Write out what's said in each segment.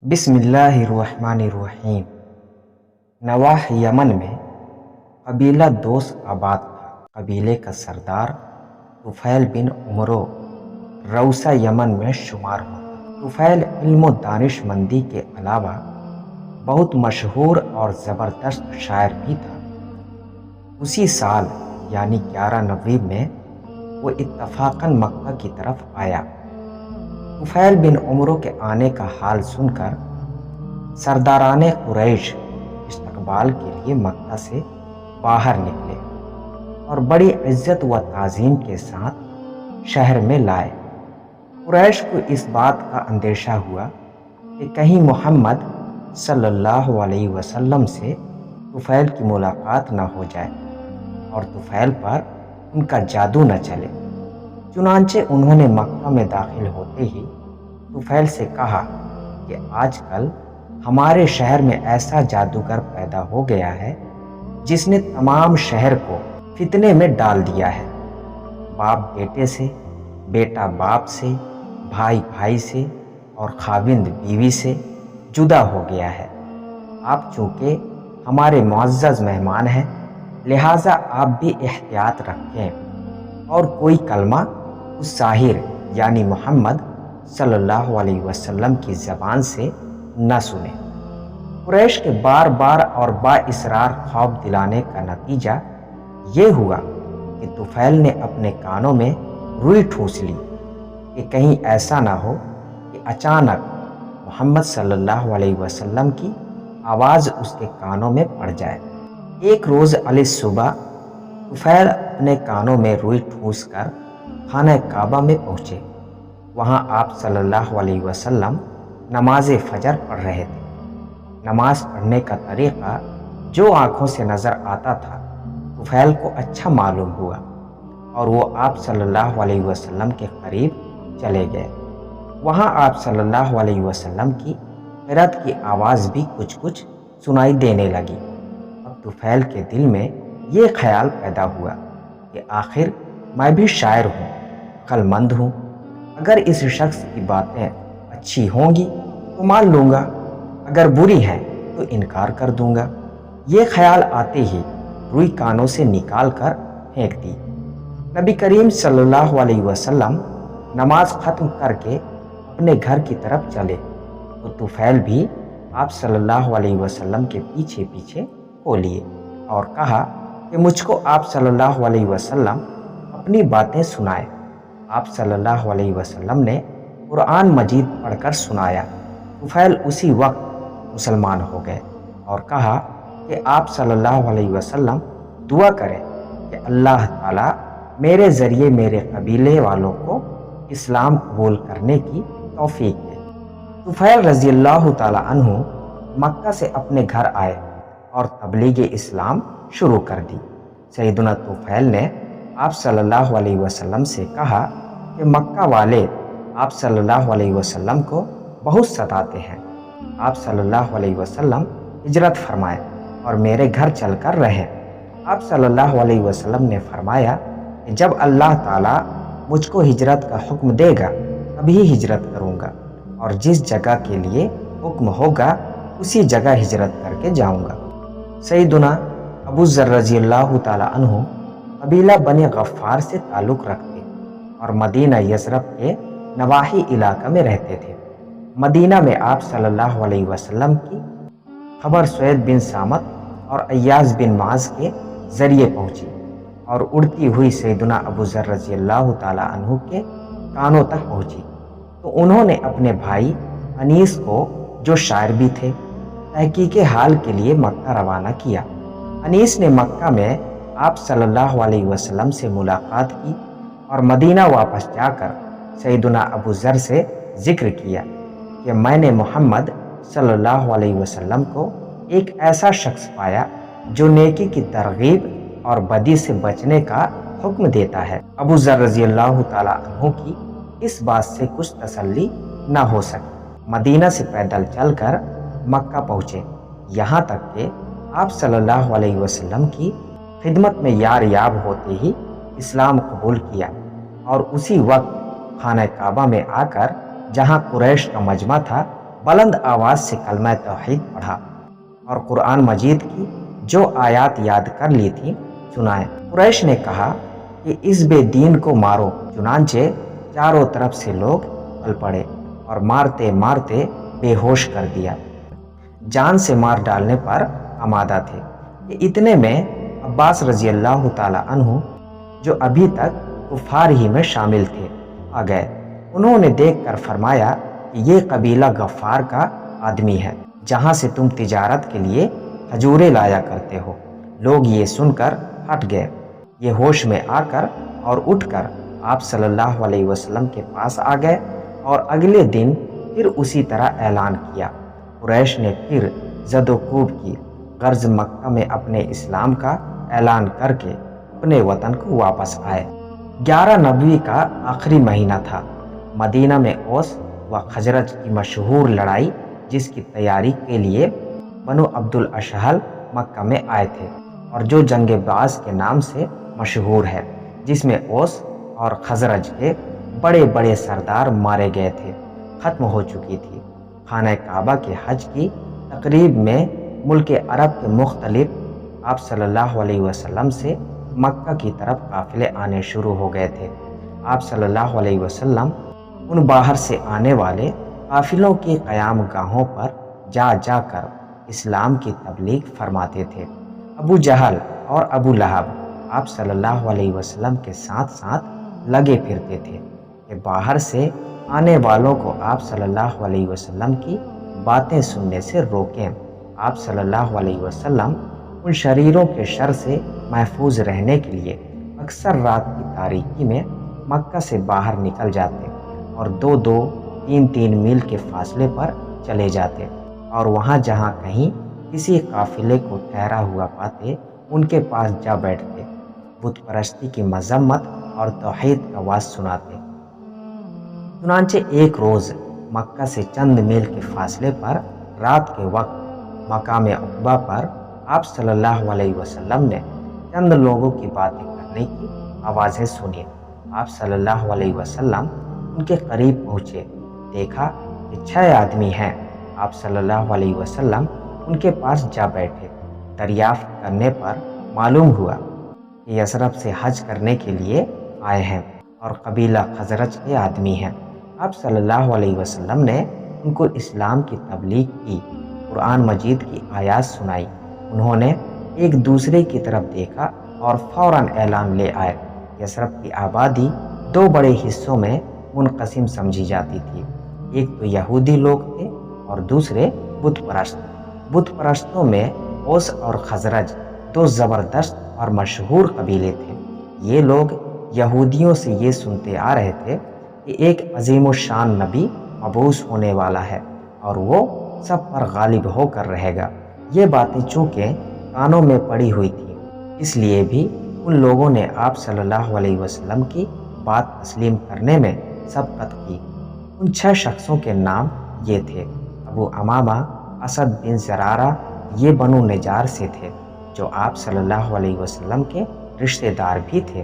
बिस्म बिस्मिल्लाहिर्रहमानिर्रहीम। नवाह यमन में कबीला दोस आबाद था। कबीले का सरदार तुफैल बिन उमरो रऊसा यमन में शुमार होता। तुफैल इल्म दानिशमंदी के अलावा बहुत मशहूर और ज़बरदस्त शायर भी था। उसी साल यानी 11 नवंबर में वो इत्तफाकन मक्का की तरफ आया। तुफैल बिन उमरो के आने का हाल सुनकर सरदाराने कुरैश इस्तकबाल के लिए मक्का से बाहर निकले और बड़ी इज्जत व ताज़ीम के साथ शहर में लाए। कुरैश को इस बात का अंदेशा हुआ कि कहीं मोहम्मद सल्लल्लाहु अलैहि वसल्लम से तुफैल की मुलाकात न हो जाए और तुफैल पर उनका जादू न चले। चुनांचे उन्होंने मक्का में दाखिल होते ही तुफैल से कहा कि आजकल हमारे शहर में ऐसा जादूगर पैदा हो गया है जिसने तमाम शहर को फितने में डाल दिया है। बाप बेटे से, बेटा बाप से, भाई भाई से और खाविंद बीवी से जुदा हो गया है। आप चूँकि हमारे मुअज़्ज़ज़ मेहमान हैं, लिहाजा आप भी एहतियात रखें और कोई कलमा उस साहिर यानी मोहम्मद सल्लल्लाहु अलैहि वसल्लम की ज़बान से न सुने। कुरैश के बार बार और बाइसरार खौफ दिलाने का नतीजा ये हुआ कि तुफैल ने अपने कानों में रुई ठूंस ली कि कहीं ऐसा ना हो कि अचानक मोहम्मद सल्लल्लाहु अलैहि वसल्लम की आवाज़ उसके कानों में पड़ जाए। एक रोज़ अलिस सुबह तुफैल अपने कानों में रुई ठूंस कर खाना काबा में पहुँचे। वहाँ आप सल्लल्लाहु अलैहि वसल्लम नमाज फजर पढ़ रहे थे। नमाज पढ़ने का तरीक़ा जो आँखों से नज़र आता था तुफैल को अच्छा मालूम हुआ और वो आप सल्लल्लाहु अलैहि वसल्लम के करीब चले गए। वहाँ आप सल्लल्लाहु अलैहि वसल्लम की क़िरात की आवाज़ भी कुछ कुछ सुनाई देने लगी। अब तुफैल के दिल में ये ख्याल पैदा हुआ कि आखिर मैं भी शायर हूँ, अक्लमंद हूँ। अगर इस शख्स की बातें अच्छी होंगी तो मान लूँगा, अगर बुरी हैं तो इनकार कर दूँगा। ये ख्याल आते ही रुई कानों से निकाल कर फेंक दी। नबी करीम सल्लल्लाहु अलैहि वसल्लम नमाज ख़त्म करके अपने घर की तरफ चले तो तुफैल भी आप सल्लल्लाहु अलैहि वसल्लम के पीछे पीछे हो लिए और कहा कि मुझको आप सल्लल्लाहु अलैहि वसल्लम अपनी बातें सुनाए। आप सल्लल्लाहु अलैहि वसल्लम ने कुरान मजीद पढ़कर सुनाया। तुफैल उसी वक्त मुसलमान हो गए और कहा कि आप सल्लल्लाहु अलैहि वसल्लम दुआ करें कि अल्लाह ताला मेरे ज़रिए मेरे कबीले वालों को इस्लाम कबूल करने की तौफीक दे। तुफैल रज़ियल्लाहु ताला अन्हु मक्का से अपने घर आए और तबलीग इस्लाम शुरू कर दी। सैयदना तुफैल ने आप सल्लल्लाहु अलैहि वसल्लम से कहा कि मक्का वाले आप सल्लल्लाहु अलैहि वसल्लम को बहुत सताते हैं। आप सल्लल्लाहु अलैहि वसल्लम हिजरत फरमाएं और मेरे घर चलकर रहें। आप सल्लल्लाहु अलैहि वसल्लम ने फरमाया कि जब अल्लाह ताला मुझको हिजरत का हुक्म देगा तभी हिजरत करूँगा और जिस जगह के लिए हुक्म होगा उसी जगह हिजरत करके जाऊँगा। सैयदना अबू ज़र रज़ियल्लाहु ताला अन्हु कबीला बनी गफ़ार से ताल्लुक़ रखते और मदीना यसरब के नवाही इलाका में रहते थे। मदीना में आप सल्लल्लाहु अलैहि वसल्लम की खबर सुएद बिन सामत और अय्याज़ बिन माज़ के ज़रिए पहुँची और उड़ती हुई सैयदना अबू ज़र रज़ियल्लाहु ताला अन्हु के कानों तक पहुँची तो उन्होंने अपने भाई अनीस को, जो शायर भी थे, तहकीके हाल के लिए मक्का रवाना किया। अनीस ने मक्का में आप सल्लल्लाहु अलैहि वसल्लम से मुलाकात की और मदीना वापस जाकर सैयदना अबू ज़र से ज़िक्र किया कि मैंने मोहम्मद सल्लल्लाहु अलैहि वसल्लम को एक ऐसा शख्स पाया जो नेकी की तरगीब और बदी से बचने का हुक्म देता है। अबू ज़र रज़ियल्लाहु ताला अन्हु की इस बात से कुछ तसल्ली न हो सकी। मदीना से पैदल चलकर मक्का पहुँचे। यहाँ तक कि आप सल्लल्लाहु अलैहि वसल्लम की खिदमत में याब होते ही इस्लाम कबूल किया और उसी वक्त खाना काबा में आकर जहाँ कुरैश का मजमा था بلند آواز سے کلمہ توحید پڑھا اور قرآن مجید کی جو آیات یاد کر لی تھی سنائے۔ قریش نے کہا کہ اس بے دین کو مارو، چنانچہ چاروں طرف سے لوگ پل پڑے اور مارتے مارتے بے ہوش کر دیا، جان سے مار ڈالنے پر آمادہ تھے کہ اتنے میں عباس رضی اللہ تعالی عنہ جو ابھی تک کفار ہی میں شامل تھے آ گئے۔ انہوں نے دیکھ کر فرمایا کہ یہ قبیلہ غفار کا آدمی ہے جہاں سے تم تجارت کے لیے کھجوریں لایا کرتے ہو۔ لوگ یہ سن کر ہٹ گئے۔ یہ ہوش میں آ کر اور اٹھ کر آپ صلی اللہ علیہ وسلم کے پاس آ گئے اور اگلے دن پھر اسی طرح اعلان کیا۔ قریش نے پھر زد و کوب کی، غرض مکہ میں اپنے اسلام کا اعلان کر کے اپنے وطن کو واپس آئے۔ 11 نبوی کا آخری مہینہ تھا۔ مدینہ میں اوس و خزرج کی مشہور لڑائی جس کی تیاری کے لیے بنو عبد الاشہل مکہ میں آئے تھے اور جو جنگ بعث کے نام سے مشہور ہے، جس میں اوس اور خزرج کے بڑے بڑے سردار مارے گئے تھے، ختم ہو چکی تھی۔ خانہ کعبہ کے حج کی تقریب میں ملک عرب کے مختلف آپ صلی اللہ علیہ وسلم سے مکہ کی طرف قافلے آنے شروع ہو گئے تھے۔ آپ صلی اللہ علیہ وسلم ان باہر سے آنے والے قافلوں کی قیام گاہوں پر جا جا کر اسلام کی تبلیغ فرماتے تھے۔ ابو جہل اور ابو لہب آپ صلی اللہ علیہ وسلم کے ساتھ ساتھ لگے پھرتے تھے کہ باہر سے آنے والوں کو آپ صلی اللہ علیہ وسلم کی باتیں سننے سے روکیں۔ آپ صلی اللہ علیہ وسلم ان شریروں کے شر سے محفوظ رہنے کے لیے اکثر رات کی تاریکی میں مکہ سے باہر نکل جاتے اور 2-2 3-3 میل کے فاصلے پر چلے جاتے اور وہاں جہاں کہیں کسی قافلے کو ٹھہرا ہوا پاتے ان کے پاس جا بیٹھتے، بت پرستی کی مذمت اور توحید کا واعظ سناتے۔ چنانچہ ایک روز مکہ سے چند میل کے فاصلے پر رات کے وقت مقام عقبہ پر آپ صلی اللہ علیہ وسلم نے چند لوگوں کی باتیں کرنے کی آوازیں سنی۔ آپ صلی اللہ علیہ وسلم ان کے قریب پہنچے، دیکھا کہ 6 آدمی ہیں۔ آپ صلی اللہ علیہ وسلم ان کے پاس جا بیٹھے۔ دریافت کرنے پر معلوم ہوا کہ یثرب سے حج کرنے کے لیے آئے ہیں اور قبیلہ خزرج کے آدمی ہیں۔ آپ صلی اللہ علیہ وسلم نے ان کو اسلام کی تبلیغ کی، قرآن مجید کی آیات سنائی۔ انہوں نے ایک دوسرے کی طرف دیکھا اور فوراً اعلان لے آئے۔ یثرب کی آبادی 2 بڑے حصوں میں منقسم سمجھی جاتی تھی، ایک تو یہودی لوگ تھے اور دوسرے بت پرست۔ بت پرستوں میں اوس اور خزرج 2 زبردست اور مشہور قبیلے تھے۔ یہ لوگ یہودیوں سے یہ سنتے آ رہے تھے کہ ایک عظیم الشان نبی مبعوث ہونے والا ہے اور وہ سب پر غالب ہو کر رہے گا۔ یہ باتیں چونکہ کانوں میں پڑی ہوئی تھیں، اس لیے بھی ان لوگوں نے آپ صلی اللہ علیہ وسلم کی بات تسلیم کرنے میں سبقت کی۔ ان 6 شخصوں کے نام یہ تھے: ابو امامہ اسد بن زرارہ، یہ بنو نجار سے تھے جو آپ صلی اللہ علیہ وسلم کے رشتہ دار بھی تھے۔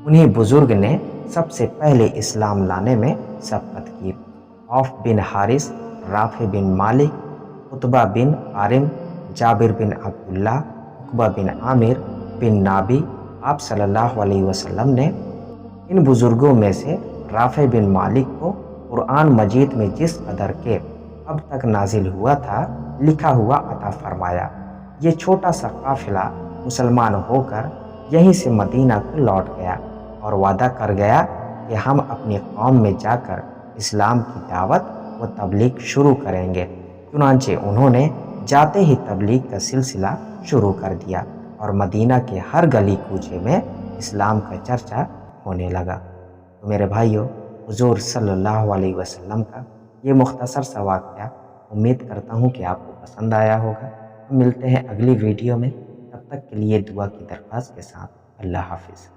انہی بزرگ نے سب سے پہلے اسلام لانے میں سبقت کی۔ عوف بن حارث، رافع بن مالک، عتبہ بن عارم، جابر بن عبداللہ، عقبہ بن عامر بن نابی۔ آپ صلی اللہ علیہ وسلم نے ان بزرگوں میں سے رافع بن مالک کو قرآن مجید میں جس قدر کے اب تک نازل ہوا تھا لکھا ہوا عطا فرمایا۔ یہ چھوٹا سا قافلہ مسلمان ہو کر یہیں سے مدینہ کو لوٹ گیا اور وعدہ کر گیا کہ ہم اپنی قوم میں جا کر اسلام کی دعوت و تبلیغ شروع کریں گے۔ چنانچہ انہوں نے جاتے ہی تبلیغ کا سلسلہ شروع کر دیا اور مدینہ کے ہر گلی کوچے میں اسلام کا چرچا ہونے لگا۔ تو میرے بھائیوں، حضور صلی اللہ علیہ وسلم کا یہ مختصر سا واقعہ امید کرتا ہوں کہ آپ کو پسند آیا ہوگا۔ ہم ملتے ہیں اگلی ویڈیو میں، تب تک کے لیے دعا کی درخواست کے ساتھ اللہ حافظ۔